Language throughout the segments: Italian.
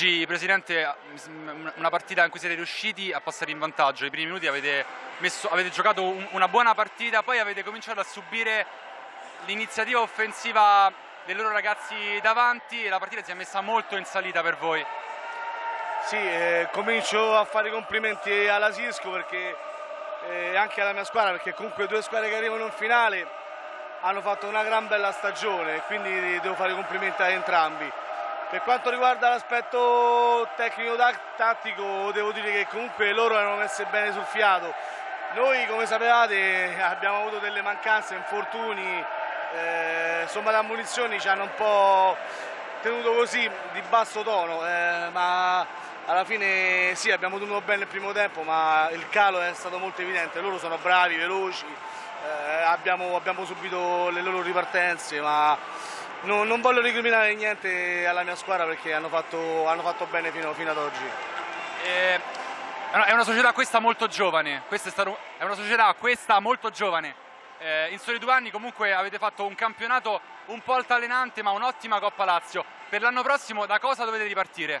Oggi, Presidente, una partita in cui siete riusciti a passare in vantaggio. I primi minuti avete giocato una buona partita, poi avete cominciato a subire l'iniziativa offensiva dei loro ragazzi davanti e la partita si è messa molto in salita per voi. Sì, comincio a fare i complimenti alla Sisco perché anche alla mia squadra, perché comunque due squadre che arrivano in finale hanno fatto una gran bella stagione, quindi devo fare i complimenti a entrambi. Per quanto riguarda l'aspetto tecnico-tattico, devo dire che comunque loro erano messe bene sul fiato. Noi, come sapevate, abbiamo avuto delle mancanze, infortuni, insomma le ammunizioni ci hanno un po' tenuto così di basso tono, ma alla fine sì, abbiamo tenuto bene il primo tempo, ma il calo è stato molto evidente. Loro sono bravi, veloci, abbiamo subito le loro ripartenze, ma non voglio recriminare niente alla mia squadra perché hanno fatto bene fino ad oggi. È una società questa molto giovane, è una società questa molto giovane. In soli 2 anni comunque avete fatto un campionato un po' altalenante, ma un'ottima Coppa Lazio. Per l'anno prossimo da cosa dovete ripartire?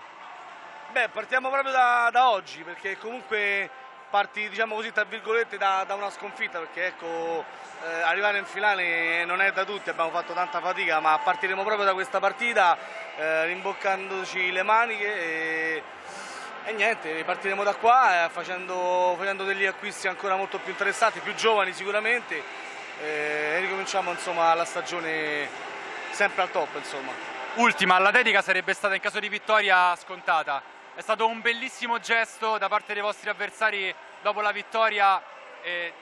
Beh, partiamo proprio da oggi, perché comunque parti, diciamo così, tra virgolette, da una sconfitta, perché ecco, arrivare in finale non è da tutti, abbiamo fatto tanta fatica, ma partiremo proprio da questa partita, rimboccandoci le maniche e niente, partiremo da qua facendo degli acquisti ancora molto più interessanti, più giovani sicuramente, e ricominciamo insomma la stagione sempre al top, insomma. Ultima, la dedica sarebbe stata in caso di vittoria scontata. È stato un bellissimo gesto da parte dei vostri avversari dopo la vittoria e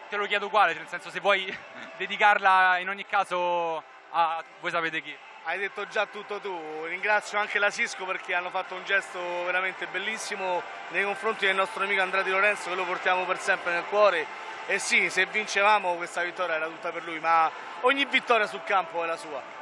te lo chiedo uguale, nel senso se vuoi dedicarla in ogni caso a voi sapete chi. Hai detto già tutto tu, ringrazio anche la Sisco perché hanno fatto un gesto veramente bellissimo nei confronti del nostro amico Andrea Di Lorenzo, che lo portiamo per sempre nel cuore, e sì, se vincevamo questa vittoria era tutta per lui, ma ogni vittoria sul campo è la sua.